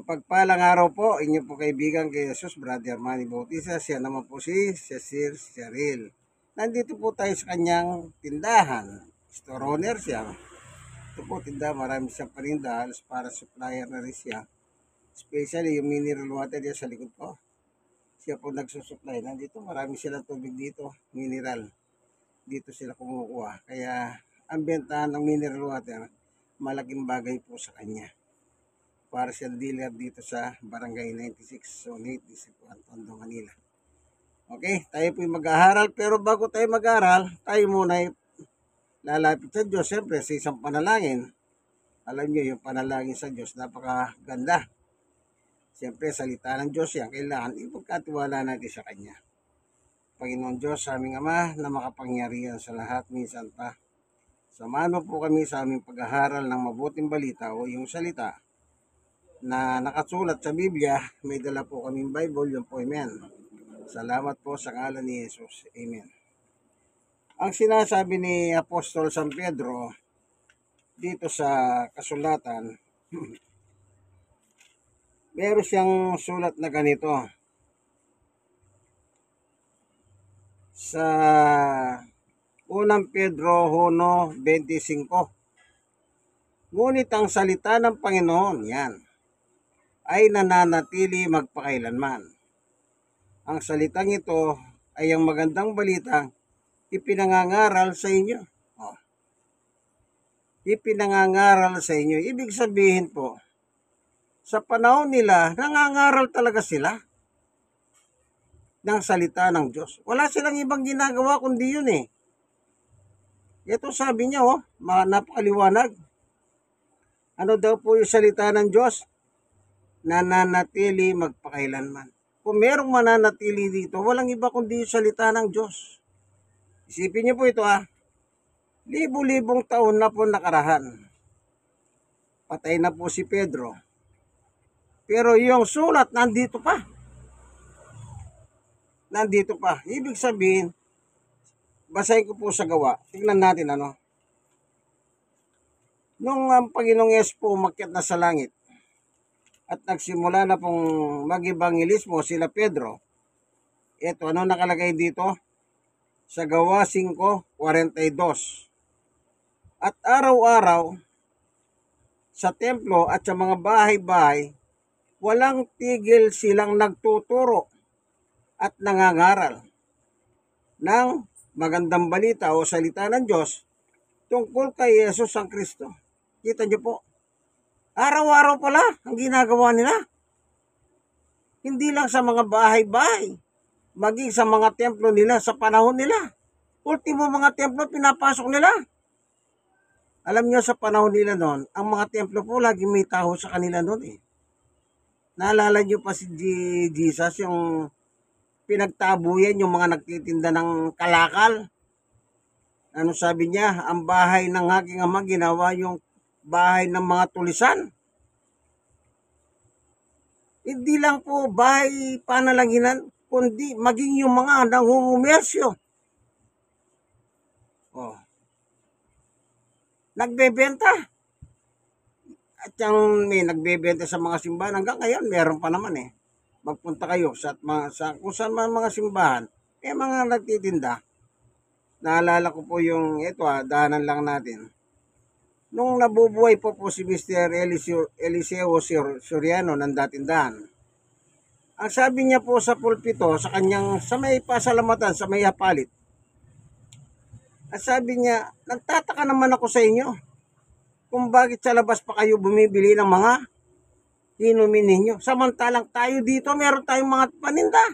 Mapagpalang araw po, inyo po kaibigan kay Jesus, Brother Manny Bautista. Siya naman po si Cecil Cheryl. Nandito po tayo sa kanyang tindahan. Store owner siya. Ito po tindahan, marami siyang paninda, halos para supplier na rin siya. Especially yung mineral water niya sa likod ko. Siya po nagsusupply. Nandito, marami silang tubig dito, mineral. Dito sila kumukuha. Kaya ang bentahan ng mineral water, malaking bagay po sa kanya. Para siyang dealer dito sa Barangay 96, Zone 8, Disipuan, Tondo, Manila. Okay, tayo po mag-aaral. Pero bago tayo mag-aaral, tayo muna ay lalapit sa Diyos. Siyempre, sa isang panalangin. Alam niyo, yung panalangin sa Diyos, napakaganda. Siyempre, salita ng Diyos yan. Kailangan ipagkatiwala natin sa Kanya. Panginoon Diyos, sa aming Ama, na makapangyarihan sa lahat, minsan pa. Samahan mo po kami sa aming pag-aaral ng mabuting balita o yung salita na nakasulat sa Biblia. May dala po kaming Bible, yun po, amen. Salamat po sa ngalan ni Jesus, amen. Ang sinasabi ni Apostol San Pedro dito sa kasulatan, meron siyang sulat na ganito sa unang Pedro 1:25. Ngunit ang salita ng Panginoon, yan, ay nananatili magpakailanman. Ang salitang ito ay ang magandang balitang ipinangangaral sa inyo. Ipinangangaral sa inyo. Ibig sabihin po, sa panahon nila, nangangaral talaga sila ng salita ng Diyos. Wala silang ibang ginagawa kundi yun eh. Ito sabi niya, napakaliwanag. Ano daw po yung salita ng Diyos? Nananatili magpakailanman. Kung merong mananatili dito, walang iba kundi yung salita ng Diyos. Isipin niyo po ito libu-libong taon na po nakarahan. Patay na po si Pedro. Pero yung sulat nandito pa. Nandito pa. Ibig sabihin, basahin ko po sa gawa. Tingnan natin Nung ang Panginoong Yesus po umakyat na sa langit at nagsimula na pong mag-ebanghelismo sila Pedro. Ito, nakalagay dito? Sa gawa 5:42. At araw-araw sa templo at sa mga bahay-bahay, walang tigil silang nagtuturo at nangangaral ng magandang balita o salita ng Diyos tungkol kay Jesus ang Kristo. Kita niyo po, araw-araw pala ang ginagawa nila. Hindi lang sa mga bahay-bahay, maging sa mga templo nila sa panahon nila. Ultimo mga templo pinapasok nila. Alam niyo sa panahon nila noon, ang mga templo po lagi may tao sa kanila noon eh. Naalala niyo pa si Jesus, yung pinagtabuyan yung mga nagtitinda ng kalakal. Ano sabi niya? Ang bahay ng aking ama ginawa yung bahay ng mga tulisan. Hindi lang po bahay panalanginan, kundi maging yung mga nangungumersyo. Nagbebenta. At yung may nagbebenta sa mga simbahan, hanggang ngayon meron pa naman eh. Magpunta kayo sa kung saan man mga simbahan, mga nagtitinda. Naalala ko po yung daanan lang natin. Nung nabubuhay po si Mr. Eliseo Soriano ng datindahan, ang sabi niya po sa pulpito, sa kanyang, sa may pasalamatan, sa may hapalit, at sabi niya, nagtataka naman ako sa inyo kung bakit sa labas pa kayo bumibili ng mga inumin ninyo. Samantalang tayo dito, meron tayong mga paninda.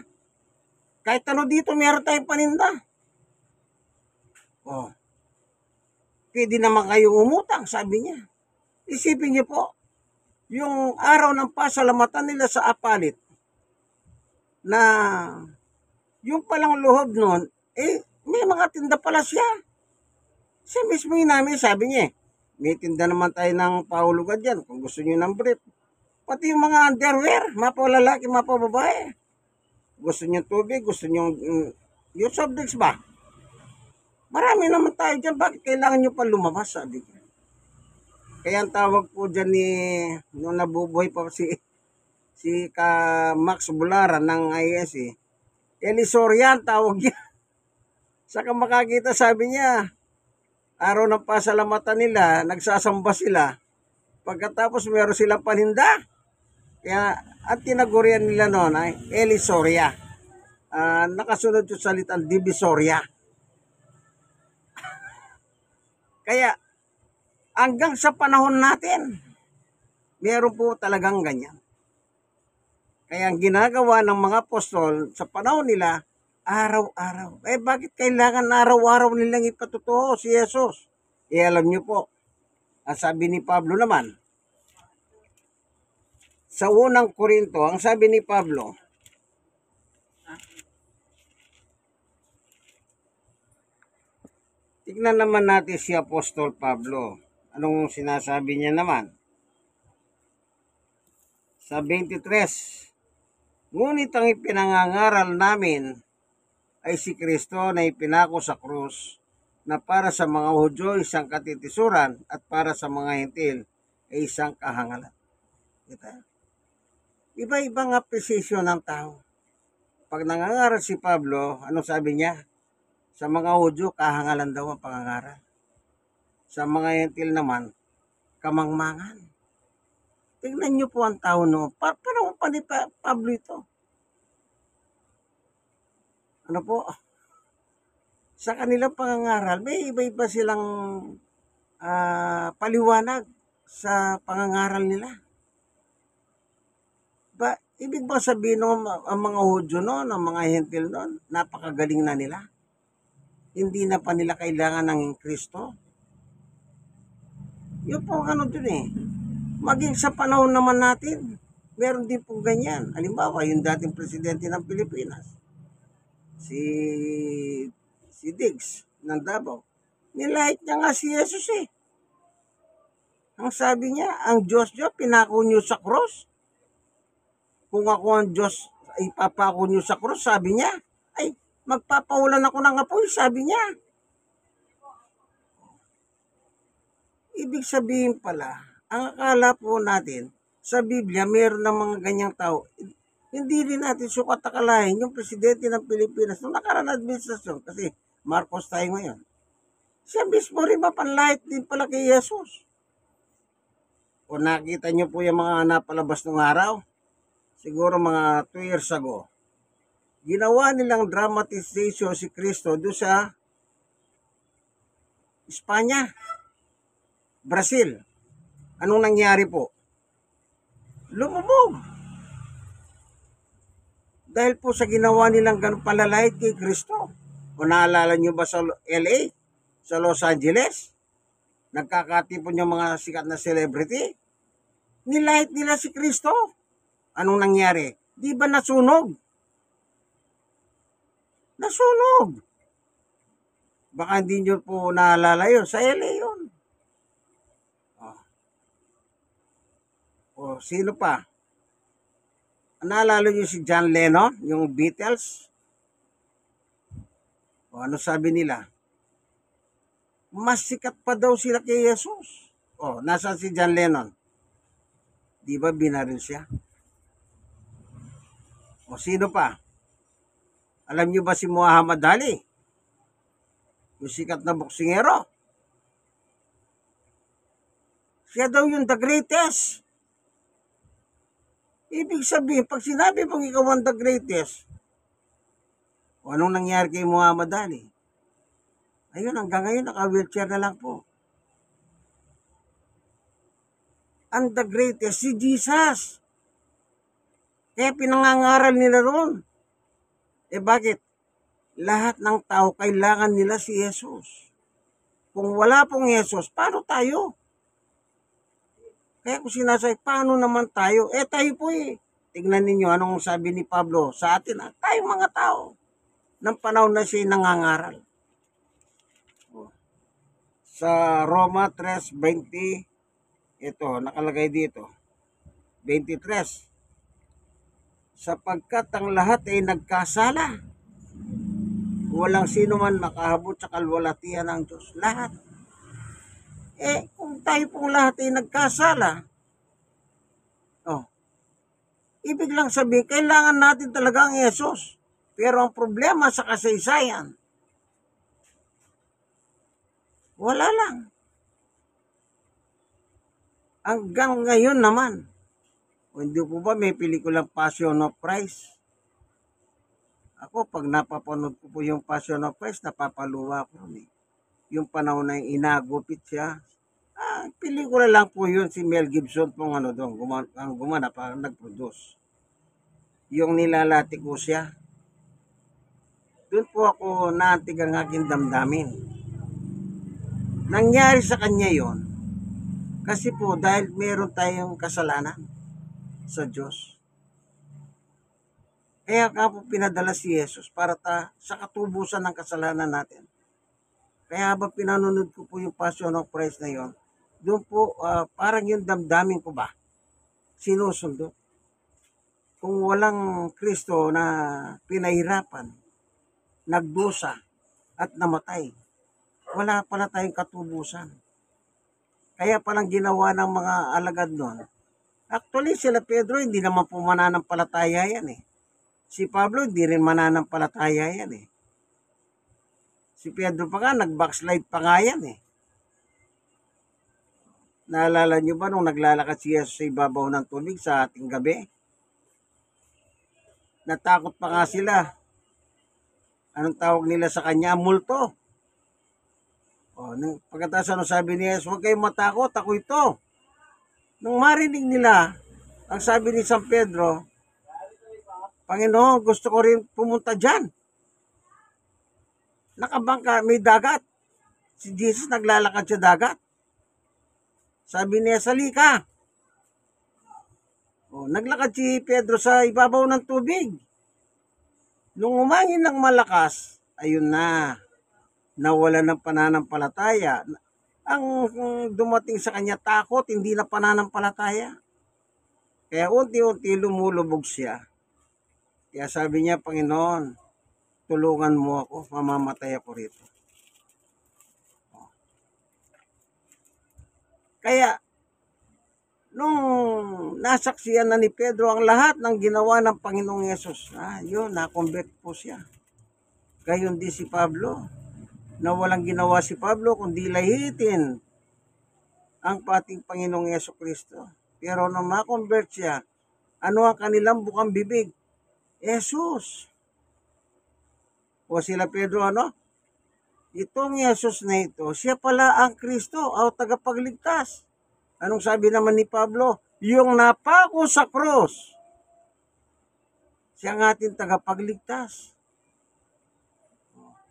Kahit ano dito, meron tayong paninda. Pwede naman kayong umutang, sabi niya. Isipin niyo po, yung araw ng pasalamatan nila sa apalit, na yung palang loob nun, may mga tinda pala siya. Siya mismo yung namin, sabi niya, may tinda naman tayo ng pahulugan dyan, kung gusto niyo ng brief. Pati yung mga underwear, mapalalaki, mapababae. Gusto niyo tubig, gusto niyo yung soft drinks ba? Marami naman tayo dyan, bakit kailangan nyo pa lumabas, sabi niya. Kaya ang tawag po dyan nung nabubuhay pa si si Max Bularan ng ISE, Elisorian tawag niya. Saka makakita, sabi niya, araw ng pasalamatan nila, nagsasamba sila. Pagkatapos meron silang paninda. Kaya at tinagurian nila noon ay Elisoria. Nakasunod yung salitang Divisoria. Kaya hanggang sa panahon natin, meron po talagang ganyan. Kaya ang ginagawa ng mga apostol sa panahon nila, araw-araw. Bakit kailangan araw-araw nilang ipatutuo si Jesus? Alam niyo po, ang sabi ni Pablo naman, sa unang Korinto, ang sabi ni Pablo, tignan naman natin si Apostol Pablo. Anong sinasabi niya naman? Sa 23, ngunit ang ipinangangaral namin ay si Kristo na ipinako sa krus, na para sa mga Hudyo isang katitisuran at para sa mga Hentil ay isang kahangalan. Kita? Iba-ibang apreciation ng tao. Pag nangangaral si Pablo, ano sabi niya? Sa mga Hudyo, kahangalan daw ang pangangaral. Sa mga Hentil naman, kamangmangan. Tingnan niyo po ang tao no. Paano pa ni Pablo ito? Ano po? Sa kanilang pangangaral, may iba-iba silang paliwanag sa pangangaral nila. Ibig ba sabihin no, ang mga Hudyo noon, ang mga Hentil noon, napakagaling na nila? Hindi na pa nila kailangan ng Kristo? Yun po ano dun eh. Maging sa panahon naman natin, meron din po ganyan. Halimbawa, yung dating presidente ng Pilipinas, si Diggs ng Davao, nilahit niya nga si Jesus eh. Ang sabi niya, ang Diyos pinako niyo sa cross. Kung ako ang Diyos, ipapako niyo sa cross, sabi niya, ay magpapawalan ako ng apoy, sabi niya. Ibig sabihin pala, ang akala po natin, sa Biblia, meron ng mga ganyang tao. Hindi rin natin sukat akalain yung presidente ng Pilipinas noong nakaraan administrasyon, kasi Marcos tayo ngayon. Siya mismo rin mapanlait din pala kay Jesus. O nakita niyo po yung mga napalabas ng araw, siguro mga 2 years ago, ginawa nilang dramatization si Kristo doon sa Espanya, Brazil. Anong nangyari po? Lumubog. Dahil po sa ginawa nilang ganun palalait kay Kristo. O naalala nyo ba sa LA? Sa Los Angeles? Nagkakatipon yung mga sikat na celebrity? Nilait nila si Kristo. Anong nangyari? Di ba nasunog? Nasunog. Baka hindi nyo po naalala yun. Sa LA yun. O sino pa? Naalala nyo si John Lennon, yung Beatles? O ano sabi nila? Mas sikat pa daw sila kay Jesus. O, nasaan si John Lennon? Di ba binaril siya? O sino pa? Alam nyo ba si Muhammad Ali? Yung sikat na boksingero. Siya daw yung the greatest. Ibig sabihin, pag sinabi mong ikaw ang the greatest, o anong nangyari kay Muhammad Ali? Ayun, hanggang ngayon, naka-wheelchair na lang po. Ang the greatest, si Jesus. Kaya pinangangaral nila roon. Bakit? Lahat ng tao, kailangan nila si Jesus. Kung wala pong Jesus, paano tayo? Kaya kung sinasabi, paano naman tayo? Tayo po eh. Tingnan ninyo anong sabi ni Pablo sa atin. Tayong mga tao. Ng panahon na siya nangangaral. Sa Roma 3:20, ito, nakalagay dito. 23. Sapagkat ang lahat ay nagkasala. Walang sino man makahabot sa kalwalatian ng Diyos. Lahat. Kung tayo pong lahat ay nagkasala, Ibig lang sabihin, kailangan natin talaga ang Yesus. Pero ang problema sa kasaysayan, wala lang. Hanggang ngayon naman, o hindi po ba may pelikulang Passion of Christ? Ako, pag napapanood ko po yung Passion of Christ, napapaluwa ko. Yung panahon na inagupit siya. Pelikula lang po yun, si Mel Gibson pong doon, ang gumanap, nag-produce. Yung nilalati ko siya. Doon po ako naantig ang aking damdamin. Nangyari sa kanya yon kasi po dahil meron tayong kasalanan sa Diyos. Kaya nga po pinadala si Jesus para sa katubusan ng kasalanan natin. Kaya habang pinanonood ko po yung Passion of Christ na yon, doon po parang yung damdamin ko ba, sinusundo. Kung walang Kristo na pinahirapan, nagdusa, at namatay, wala pala tayong katubusan. Kaya palang ginawa ng mga alagad noon. Actually, sila Pedro, hindi naman po mananampalataya yan eh. Si Pablo, hindi rin mananampalataya yan eh. Si Pedro pa nga, nag-backslide pa nga yan eh. Naalala nyo ba nung naglalakad si Jesus sa ibabaw ng tubig sa ating gabi? Natakot pa nga sila. Anong tawag nila sa kanya? Multo. Pagkatapos sabi ni Jesus, huwag kayong matakot, ako ito. Nung marinig nila, ang sabi ni San Pedro, Panginoon, gusto ko rin pumunta dyan. Nakabangka, may dagat. Si Jesus naglalakad sa dagat. Sabi niya, sali ka. Naglakad si Pedro sa ibabaw ng tubig. Nung umangin ng malakas, ayun na, nawala ng pananampalataya. Ang dumating sa kanya takot, hindi na pananampalataya. Kaya unti-unti lumulubog siya. Kaya sabi niya, Panginoon, tulungan mo ako, mamamatay ako rito. Kaya, nung nasaksiyan na ni Pedro ang lahat ng ginawa ng Panginoong Yesus, yun, na-convert po siya. Gayon din si Pablo, na walang ginawa si Pablo kundi lahitin ang pating Panginoong Yesu Kristo. Pero nung ma-convert siya, ano ang kanilang bukang bibig? Jesus. O sila Pedro, itong Jesus na ito, siya pala ang Kristo o tagapagligtas. Anong sabi naman ni Pablo? Yung napako sa cross, siya ang ating tagapagligtas.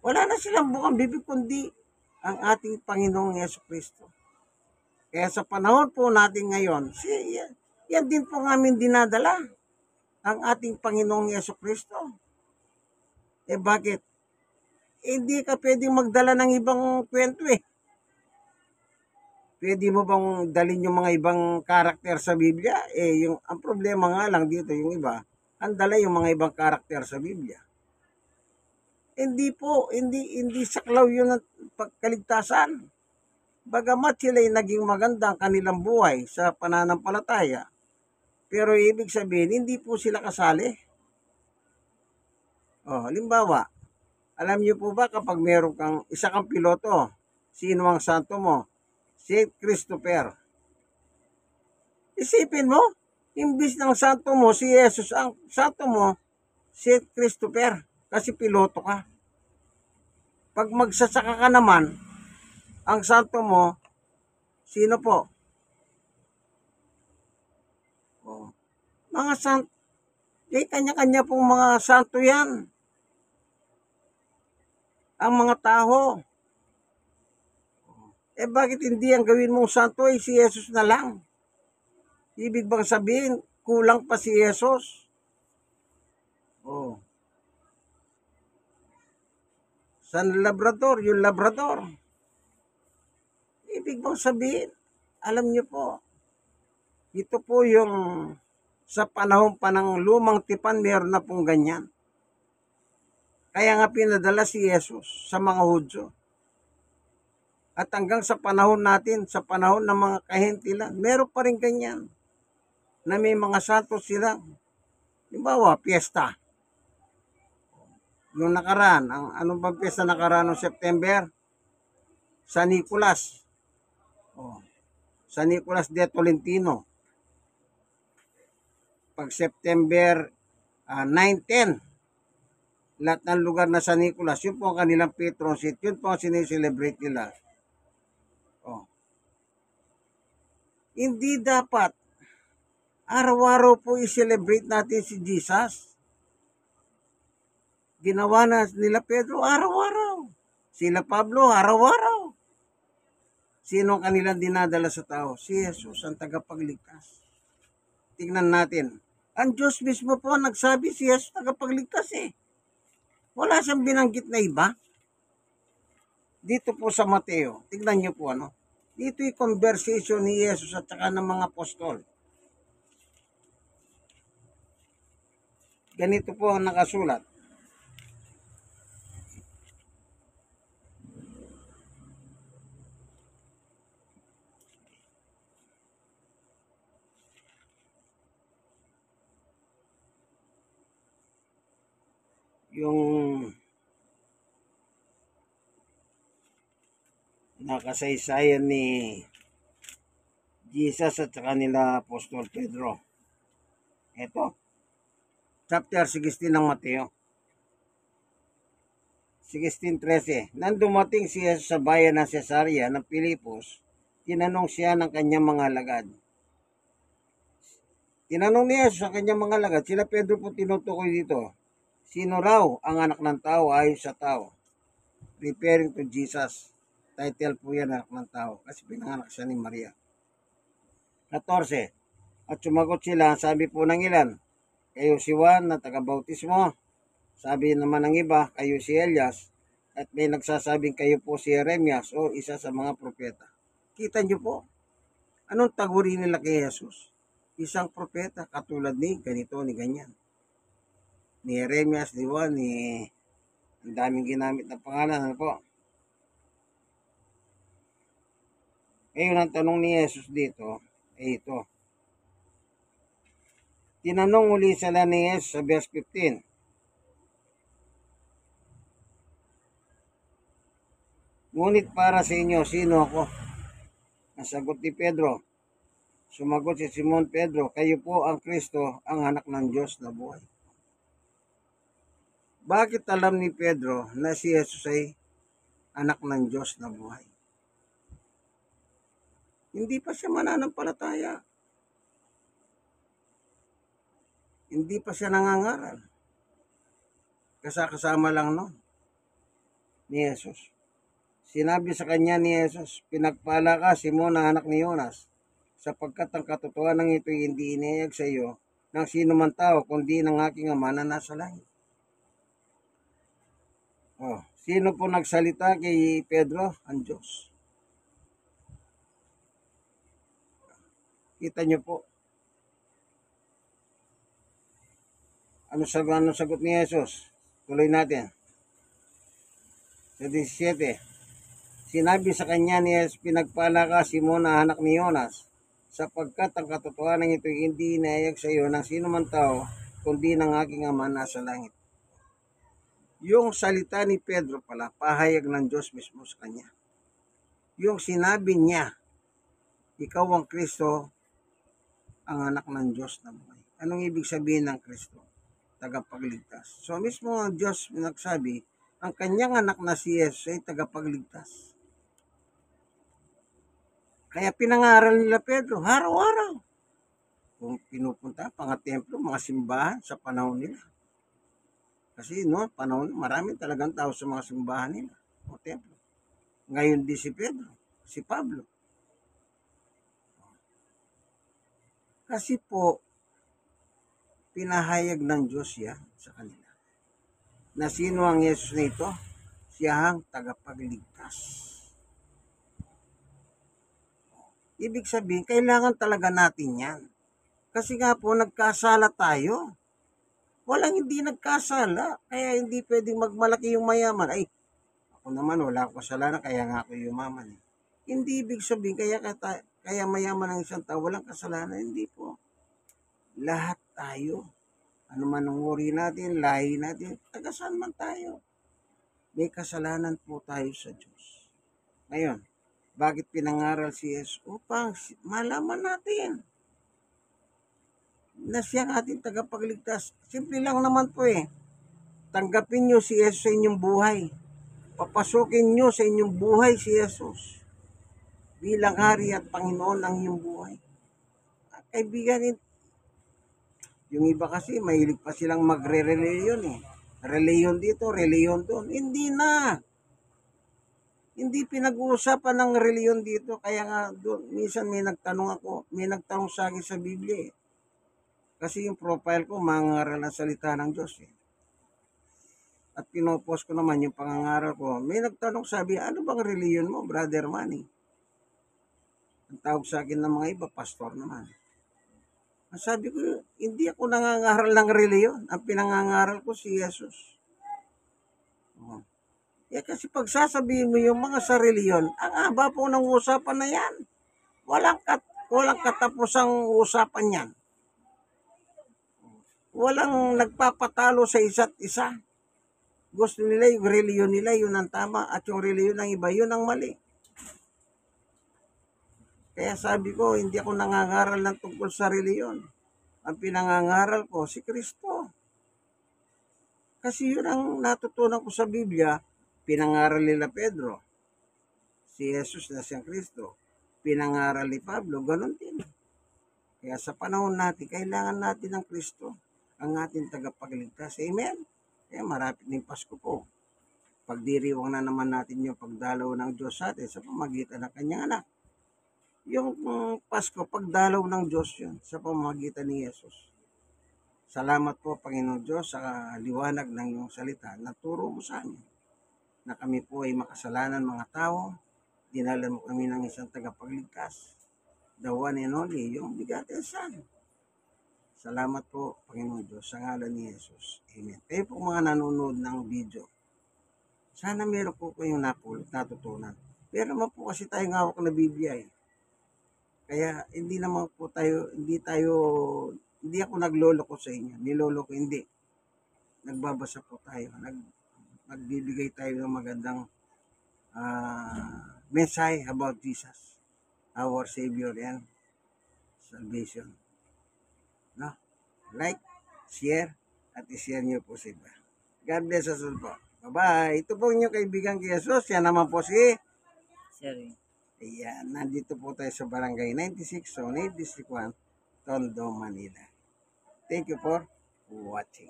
Wala na silang bukang bibig kundi ang ating Panginoong Yesu Kristo. Kaya sa panahon po natin ngayon, yan din po namin dinadala ang ating Panginoong Yesu Kristo. Bakit? Hindi ka pwedeng magdala ng ibang kwento eh. Pwede mo bang dalhin yung mga ibang karakter sa Biblia? Ang problema nga lang dito, yung iba, ang dala yung mga ibang karakter sa Biblia. Hindi po, hindi saklaw yun ang pagkaligtasan. Bagamat sila'y naging maganda ang kanilang buhay sa pananampalataya, pero ibig sabihin, hindi po sila kasali. Halimbawa, alam niyo po ba kapag meron kang isa kang piloto, sino ang santo mo? Si Christopher. Isipin mo, imbis ng santo mo, si Jesus, ang santo mo, si Christopher, kasi piloto ka. Pag magsasaka ka naman, ang santo mo, sino po? Mga santo, kanya-kanya pong mga santo yan. Ang mga tao. Bakit hindi ang gawin mong santo si Jesus na lang? Ibig bang sabihin, kulang pa si Jesus? San Labrador, yung Labrador. Ibig bang sabihin, alam niyo po, ito po yung sa panahon pa ng lumang tipan, meron na pong ganyan. Kaya nga pinadala si Jesus sa mga Hudyo. At hanggang sa panahon natin, sa panahon ng mga kahentilan, meron pa rin ganyan. Na may mga santo sila. Halimbawa, piyesta. Yung nakaraan, ang anong bang piyesta nakaraan ng September? San Nicolas. Oh, San Nicolas de Tolentino. Pag September 9, 10, lahat ng lugar na San Nicolas, yun po ang kanilang patron saint, yun po ang sineselebrate nila. Oh. Hindi dapat araw-araw po i-celebrate natin si Jesus. Ginawa na nila Pedro araw-araw. Sila Pablo araw-araw. Sino kanilang dinadala sa tao? Si Jesus ang tagapagligtas. Tingnan natin. Ang Diyos mismo po nagsabi si Jesus tagapagligtas eh. Wala siyang binanggit na iba. Dito po sa Mateo, tingnan niyo po ano. Dito yung conversation ni Jesus at saka ng mga apostol. Ganito po ang nakasulat. Yung nakasaysayan ni Jesus at saka nila Apostol Pedro. Ito, chapter 16 ng Mateo. 16:13. Nang dumating siya sa bayan ng Cesarea ng Pilipos, tinanong siya ng kanyang mga alagad. Tinanong niya sa kanyang mga alagad, sila Pedro po tinutukoy dito. Sino raw ang anak ng tao ayon sa tao? Referring to Jesus. Title po yan, anak ng tao. Kasi pinanganak siya ni Maria. 14. At sumagot sila, sabi po ng ilan, kayo si Juan na taga-bautismo. Sabi naman ng iba, kayo si Elias. At may nagsasabing kayo po si Jeremias o isa sa mga propeta. Kita niyo po, anong taguri nila kay Jesus? Isang propeta katulad ni ganito, ni ganyan. Ni Jeremias, ni Juan, ni ang daming ginamit na pangalan. Ano po? Ngayon ang tanong ni Jesus dito ay ito. Tinanong uli sila ni Jesus sa verse 15. Ngunit para sa inyo, sino ako? Nasagot ni Pedro. Sumagot si Simon Pedro, kayo po ang Kristo, ang anak ng Diyos na buhay. Bakit alam ni Pedro na si Jesus ay anak ng Diyos na buhay? Hindi pa siya mananampalataya. Hindi pa siya nangangaral. Kasama lang noon ni Jesus. Sinabi sa kanya ni Jesus, pinagpala ka, Simon na anak ni Jonas, sapagkat ang katotohanan ito hindi inihayag sa iyo ng sino man tao, kundi ng aking Ama na nasa langit. Sino po nagsalita kay Pedro? Ang Diyos. Kita niyo po. Ano sagot ni Jesus? Tuloy natin. Sa 17. Sinabi sa kanya ni Jesus, pinagpala ka, Simon na anak ni Jonas, sapagkat ang katotohanan ito hindi inayag sa iyo ng sino man tao, kundi ng aking Ama nasa langit. Yung salita ni Pedro pala, pahayag ng Diyos mismo sa kanya. Yung sinabi niya, ikaw ang Kristo, ang anak ng Diyos na buhay. Anong ibig sabihin ng Kristo? Tagapagligtas. So mismo ang Diyos nagsabi, ang kanyang anak na si Jesus ay tagapagligtas. Kaya pinangaral nila Pedro, araw-araw. Kung pinupunta, templo, mga simbahan sa panahon nila. Kasi panahon, marami talagang tao sa mga simbahan nila o templo. Ngayon di si Pedro, si Pablo. Kasi po, pinahayag ng Diyos yan sa kanila. Na sino ang Yesus nito? Siya ang tagapagligtas. Ibig sabihin, kailangan talaga natin yan. Kasi nga po, nagkasala tayo. Walang hindi nagkasala. Kaya hindi pwedeng magmalaki yung mayaman. Ay, ako naman, wala akong kasalanan, kaya nga ako yumaman. Hindi ibig sabihin, kaya mayaman ang isang tao, walang kasalanan. Hindi po. Lahat tayo. Ano man ang uri natin, lahi natin, taga-saan man tayo. May kasalanan po tayo sa Diyos. Ngayon, bakit pinangaral si Jesus? Upang malaman natin na siya ang ating tagapagligtas. Simple lang naman po eh. Tanggapin nyo si Jesus sa inyong buhay. Papasukin nyo sa inyong buhay si Jesus bilang Hari at Panginoon ng inyong buhay. Kaibigan, yung iba kasi mahilig pa silang magre-reliyon eh. Reliyon dito, reliyon doon. Hindi na. Hindi pinag-uusapan ng reliyon dito. Kaya nga doon, minsan may nagtanong sa akin sa Biblia eh. Kasi yung profile ko, mangaral ng salita ng Diyos eh. At pinopost ko naman yung pangangaral ko. May nagtanong, sabi, ano bang reliyon mo, Brother Manny? Ang tawag sa akin ng mga iba, pastor naman. Sabi ko, hindi ako nangangaral ng reliyon. Ang pinangangaral ko si Jesus. Oh. Kasi pag sasabihin mo yung mga sa reliyon, ang haba po ng usapan na yan. Walang katapusang usapan yan. Walang nagpapatalo sa isa't isa. Gusto nila yung reliyon nila, yun ang tama. At yung reliyon ng iba, yun ang mali. Kaya sabi ko, hindi ako nangangaral ng tungkol sa reliyon. Ang pinangangaral ko, si Kristo. Kasi yun ang natutunan ko sa Biblia, pinangaral nila Pedro. Si Jesus na siyang Kristo. Pinangaral ni Pablo, ganun din. Kaya sa panahon natin, kailangan natin ng Kristo, ang ating tagapagligtas. Amen? Kaya marapit ng Pasko po. Pagdiriwang na naman natin yung pagdalaw ng Diyos sa atin sa pamamagitan ng kanyang anak. Yung Pasko, pagdalaw ng Diyos yun sa pamamagitan ni Jesus. Salamat po, Panginoon Diyos, sa liwanag ng iyong salita na turo mo sa amin na kami po ay makasalanan mga tao. Dinala mo kami ng isang tagapagligtas. The one and only, yung begotten Son. Salamat po, Panginoon Diyos, sa ngalan ni Jesus. Amen. Kayo po mga nanonood ng video, sana meron po kayong natutunan. Pero naman po kasi tayong hawak na Biblia eh. Kaya hindi ako nagloloko sa inyo. Niloloko, hindi. Nagbabasa po tayo. Nagbibigay tayo ng magandang mensahe about Jesus, our Savior and salvation. No? Like, share, at i-share nyo po sa iba. God bless us all po. Bye-bye. Ito po inyong kaibigan kay Jesus. Yan naman po si Sherry. Ayan, nandito po tayo sa Barangay 96, Zone 8, District 1, Tondo, Manila. Thank you for watching.